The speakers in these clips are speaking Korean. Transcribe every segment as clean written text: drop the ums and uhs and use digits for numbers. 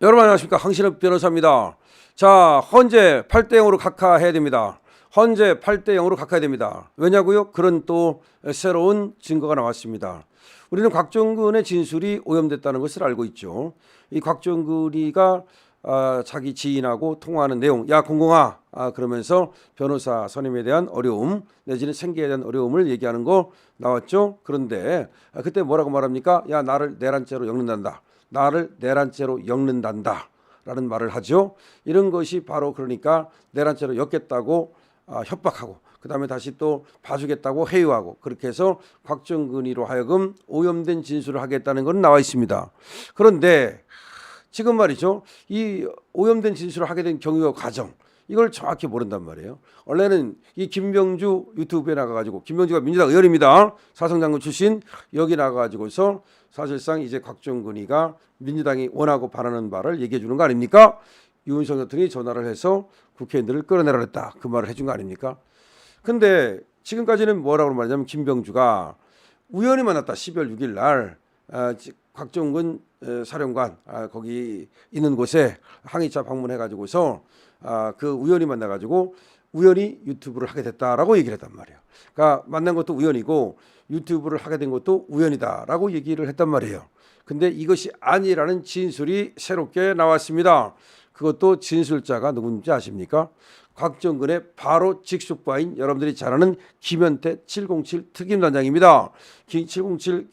여러분 안녕하십니까. 황신업 변호사입니다. 자, 헌재 8대 0으로 각하해야 됩니다. 헌재 8대 0으로 각하해야 됩니다. 왜냐고요? 그런 또 새로운 증거가 나왔습니다. 우리는 곽종근의 진술이 오염됐다는 것을 알고 있죠. 이 곽종근이가 자기 지인하고 통화하는 내용, 야 공공아, 그러면서 변호사 선임에 대한 어려움 내지는 생계에 대한 어려움을 얘기하는 거 나왔죠. 그런데 그때 뭐라고 말합니까? 야 나를 내란죄로 엮는단다. 나를 내란죄로 엮는단다 라는 말을 하죠. 이런 것이 바로 그러니까 내란죄로 엮겠다고 협박하고 그 다음에 다시 또 봐주겠다고 회유하고 그렇게 해서 곽종근이로 하여금 오염된 진술을 하겠다는 건 나와 있습니다. 그런데 지금 말이죠. 이 오염된 진술을 하게 된 경위와 과정 이걸 정확히 모른단 말이에요. 원래는 이 김병주 유튜브에 나가가지고 김병주가 민주당 의원입니다. 사성장군 출신 여기 나가가지고서 사실상 이제 곽종근이가 민주당이 원하고 바라는 바를 얘기해 주는 거 아닙니까? 윤석열 대통령이 전화를 해서 국회의원들을 끌어내라 했다. 그 말을 해준 거 아닙니까? 근데 지금까지는 뭐라고 말하냐면 김병주가 우연히 만났다. 12월 6일 날 곽종근 사령관 거기 있는 곳에 항의차 방문해가지고서 그 우연히 만나가지고 우연히 유튜브를 하게 됐다라고 얘기를 했단 말이에요. 그러니까 만난 것도 우연이고 유튜브를 하게 된 것도 우연이다라고 얘기를 했단 말이에요. 근데 이것이 아니라는 진술이 새롭게 나왔습니다. 그것도 진술자가 누군지 아십니까? 곽종근의 바로 직속바인 여러분들이 잘 아는 김현태 707 특임단장입니다. 707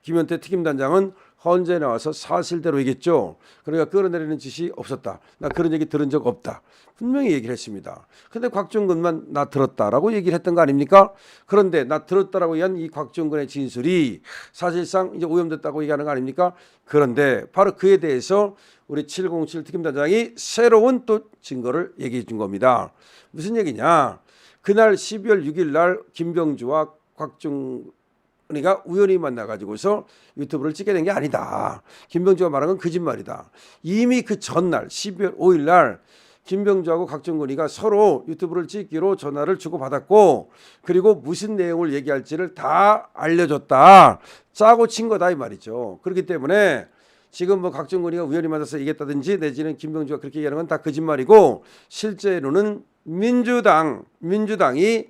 김현태 특임단장은 헌재에 나와서 사실대로 얘기했죠. 그러니까 끌어내리는 짓이 없었다. 나 그런 얘기 들은 적 없다. 분명히 얘기를 했습니다. 근데 곽종근만 나 들었다라고 얘기를 했던 거 아닙니까? 그런데 나 들었다라고 얘기한 이 곽종근의 진술이 사실상 이제 오염됐다고 얘기하는 거 아닙니까? 그런데 바로 그에 대해서 우리 707 특임단장이 새로운 또 증거를 얘기해 준 겁니다. 무슨 얘기냐? 그날 12월 6일 날 김병주와 곽종근이가 우연히 만나가지고서 유튜브를 찍게 된 게 아니다. 김병주가 말한 건 거짓말이다. 이미 그 전날 12월 5일 날 김병주하고 곽종근이가 서로 유튜브를 찍기로 전화를 주고받았고 그리고 무슨 내용을 얘기할지를 다 알려줬다. 짜고 친 거다 이 말이죠. 그렇기 때문에 지금 뭐 곽종근이가 우연히 만나서 얘기했다든지 내지는 김병주가 그렇게 얘기하는 건 다 거짓말이고 실제로는 민주당이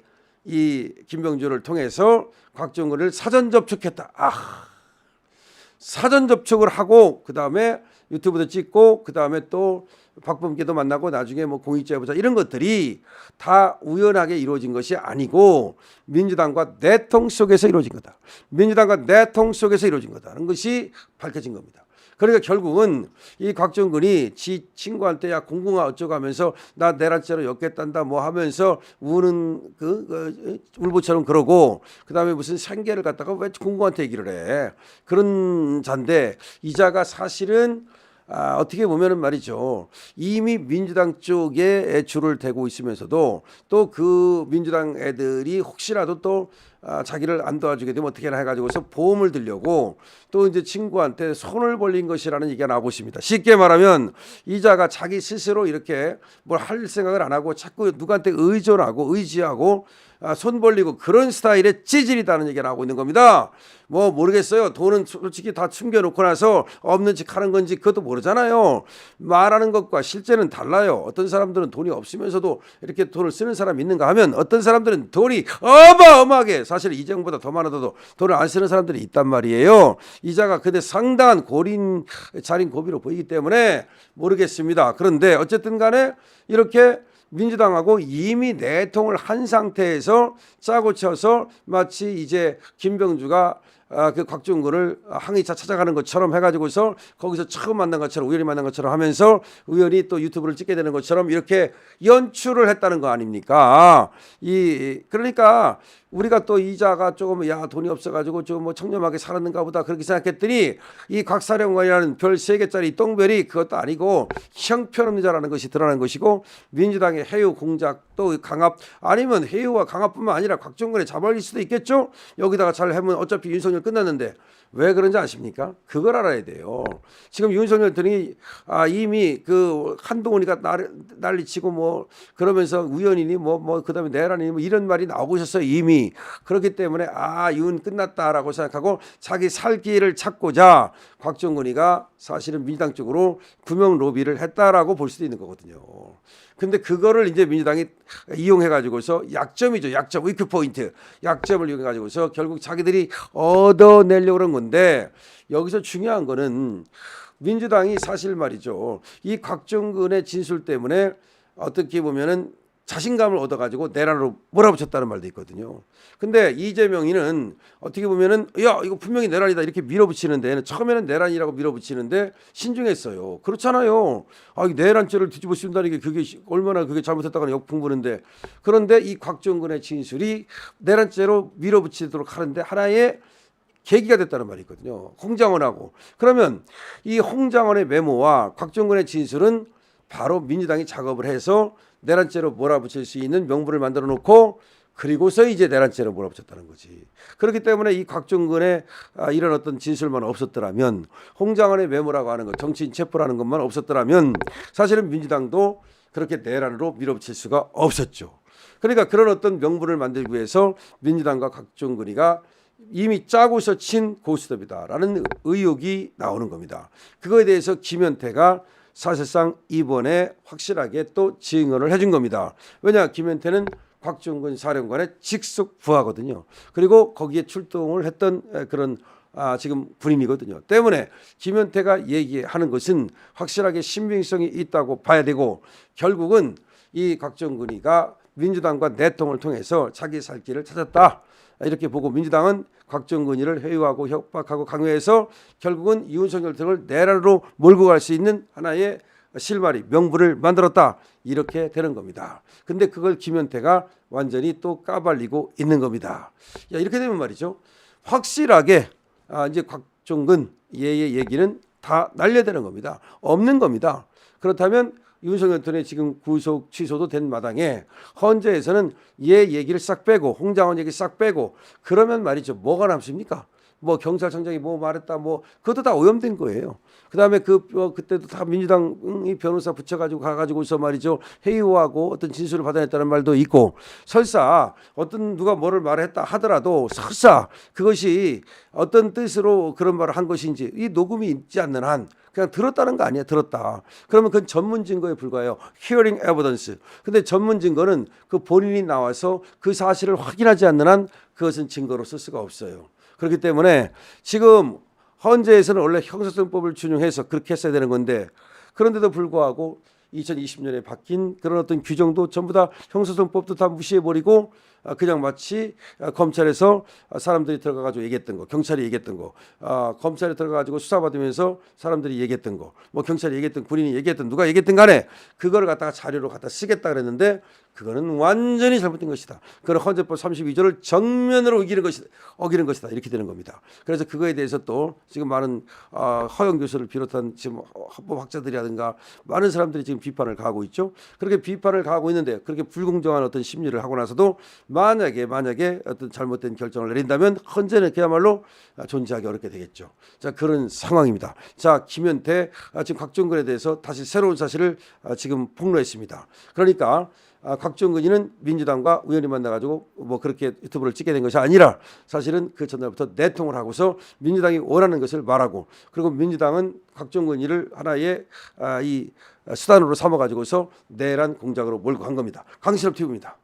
이 김병주를 통해서 곽종근을 사전 접촉했다. 사전 접촉을 하고 그 다음에 유튜브도 찍고 그 다음에 또 박범계도 만나고 나중에 뭐 공익제보자 이런 것들이 다 우연하게 이루어진 것이 아니고 민주당과 내통 속에서 이루어진 거다. 민주당과 내통 속에서 이루어진 거다는 것이 밝혀진 겁니다. 그러니까 결국은 이 곽종근이 지 친구한테 야 공공아 어쩌고 하면서 나 내란죄로 엮겠단다 뭐 하면서 우는 울보처럼 그러고 그다음에 무슨 생계를 갖다가 왜 공공한테 얘기를 해. 그런 자인데 이 자가 사실은 어떻게 보면은 말이죠. 이미 민주당 쪽에 줄을 대고 있으면서도 또 그 민주당 애들이 혹시라도 또 자기를 안 도와주게 되면 어떻게나 해가지고서 보험을 들려고 또 이제 친구한테 손을 벌린 것이라는 얘기가 나오고 있습니다. 쉽게 말하면 이자가 자기 스스로 이렇게 뭘 할 생각을 안 하고 자꾸 누구한테 의존하고 의지하고 손 벌리고 그런 스타일의 찌질이다는 얘기가 나오고 있는 겁니다. 뭐 모르겠어요. 돈은 솔직히 다 숨겨놓고 나서 없는 척 하는 건지 그것도 모르잖아요. 말하는 것과 실제는 달라요. 어떤 사람들은 돈이 없으면서도 이렇게 돈을 쓰는 사람이 있는가 하면 어떤 사람들은 돈이 어마어마하게 사실 이재용보다 더 많아도 돈을 안 쓰는 사람들이 있단 말이에요. 이자가 근데 상당한 자린 고비로 보이기 때문에 모르겠습니다. 그런데 어쨌든 간에 이렇게 민주당하고 이미 내통을 한 상태에서 짜고 쳐서 마치 이제 김병주가 그 곽종근을 항의차 찾아가는 것처럼 해가지고서 거기서 처음 만난 것처럼 우연히 만난 것처럼 하면서 우연히 또 유튜브를 찍게 되는 것처럼 이렇게 연출을 했다는 거 아닙니까? 그러니까 우리가 또 이자가 조금 야 돈이 없어가지고 좀 뭐 청렴하게 살았는가 보다 그렇게 생각했더니 이 곽사령관이라는 별 3개짜리 똥별이 그것도 아니고 형편없는 자라는 것이 드러난 것이고 민주당의 해유 공작 또 강압 아니면 해유와 강압뿐만 아니라 곽종근의 자발일 수도 있겠죠. 여기다가 잘 하면 어차피 윤석열 끝났는데 왜 그런지 아십니까? 그걸 알아야 돼요. 지금 윤석열 등이 이미 그 한동훈이가 난리치고 뭐 그러면서 우연이니 뭐 그다음에 내란이니 뭐 이런 말이 나오고 있었어요. 이미 민주당이 그렇기 때문에 이건 끝났다라고 생각하고 자기 살 기회를 찾고자 곽종근이가 사실은 민주당 쪽으로 구명 로비를 했다라고 볼 수도 있는 거거든요. 근데 그거를 이제 민주당이 이용해 가지고서 약점이죠. 약점, 위크 포인트. 약점을 이용해 가지고서 결국 자기들이 얻어내려고 그런 건데, 여기서 중요한 거는 민주당이 사실 말이죠. 이 곽종근의 진술 때문에 어떻게 보면은 자신감을 얻어가지고 내란으로 몰아붙였다는 말도 있거든요. 근데 이재명이는 어떻게 보면은 야 이거 분명히 내란이다 이렇게 밀어붙이는데, 처음에는 내란이라고 밀어붙이는데 신중했어요. 그렇잖아요. 이 내란죄를 뒤집어 씌운다는 게 그게 얼마나 그게 잘못했다고 역풍부는데, 그런데 이 곽종근의 진술이 내란죄로 밀어붙이도록 하는데 하나의 계기가 됐다는 말이 있거든요. 홍장원하고. 그러면 이 홍장원의 메모와 곽종근의 진술은 바로 민주당이 작업을 해서 내란죄로 몰아붙일 수 있는 명분을 만들어 놓고, 그리고서 이제 내란죄로 몰아붙였다는 거지. 그렇기 때문에 이 곽종근의 이런 어떤 진술만 없었더라면, 홍장원의 메모라고 하는 것, 정치인 체포라는 것만 없었더라면 사실은 민주당도 그렇게 내란으로 밀어붙일 수가 없었죠. 그러니까 그런 어떤 명분을 만들기 위해서 민주당과 곽종근이가 이미 짜고서 친 고스톱이다라는 의혹이 나오는 겁니다. 그거에 대해서 김현태가 사실상 이번에 확실하게 또 증언을 해준 겁니다. 왜냐, 김현태는 곽종근 사령관의 직속 부하거든요. 그리고 거기에 출동을 했던 그런 지금 군인이거든요. 때문에 김현태가 얘기하는 것은 확실하게 신빙성이 있다고 봐야 되고, 결국은 이 곽종근이가 민주당과 내통을 통해서 자기 살 길을 찾았다, 이렇게 보고 민주당은 곽종근이를 회유하고 협박하고 강요해서 결국은 윤석열 등을 내란으로 몰고 갈 수 있는 하나의 실마리, 명분을 만들었다, 이렇게 되는 겁니다. 근데 그걸 김현태가 완전히 또 까발리고 있는 겁니다. 이렇게 되면 말이죠, 확실하게 이제 곽종근 얘의 얘기는 다 날려야 되는 겁니다. 없는 겁니다. 그렇다면 윤석열 등의 지금 구속 취소도 된 마당에 헌재에서는 얘 얘기를 싹 빼고, 홍장원 얘기 싹 빼고, 그러면 말이죠, 뭐가 남습니까? 뭐 경찰청장이 뭐 말했다, 뭐 그것도 다 오염된 거예요. 그다음에 그때도 다 민주당이 변호사 붙여가지고 가가지고서 말이죠, 회유하고 어떤 진술을 받아냈다는 말도 있고, 설사 어떤 누가 뭐를 말했다 하더라도 설사 그것이 어떤 뜻으로 그런 말을 한 것인지 이 녹음이 있지 않는 한 그냥 들었다는 거 아니야. 들었다. 그러면 그건 전문 증거에 불과해요. hearing evidence. 근데 전문 증거는 그 본인이 나와서 그 사실을 확인하지 않는 한 그것은 증거로 쓸 수가 없어요. 그렇기 때문에 지금 헌재에서는 원래 형사소송법을 준용해서 그렇게 했어야 되는 건데, 그런데도 불구하고 2020년에 바뀐 그런 어떤 규정도 전부 다 형사소송법도 다 무시해버리고 그냥 마치 검찰에서 사람들이 들어가가지고 얘기했던 거, 경찰이 얘기했던 거, 검찰에 들어가가지고 수사받으면서 사람들이 얘기했던 거, 뭐 경찰이 얘기했던, 군인이 얘기했던, 누가 얘기했든 간에 그거를 갖다가 자료로 갖다 쓰겠다 그랬는데, 그거는 완전히 잘못된 것이다. 그건 헌재법 32조를 정면으로 어기는 것이다. 이렇게 되는 겁니다. 그래서 그거에 대해서 또 지금 많은 허영 교수를 비롯한 지금 헌법학자들이라든가 많은 사람들이 지금 비판을 가하고 있죠. 그렇게 비판을 가하고 있는데, 그렇게 불공정한 어떤 심리를 하고 나서도 만약에 어떤 잘못된 결정을 내린다면 헌재는 그야말로 존재하기 어렵게 되겠죠. 자, 그런 상황입니다. 자, 김현태 지금 곽종근에 대해서 다시 새로운 사실을 지금 폭로했습니다. 그러니까 곽종근이는 민주당과 우연히 만나가지고 뭐 그렇게 유튜브를 찍게 된 것이 아니라, 사실은 그 전날부터 내통을 하고서 민주당이 원하는 것을 말하고, 그리고 민주당은 곽종근이를 하나의 이 수단으로 삼아가지고서 내란 공작으로 몰고 간 겁니다. 강신업 TV입니다.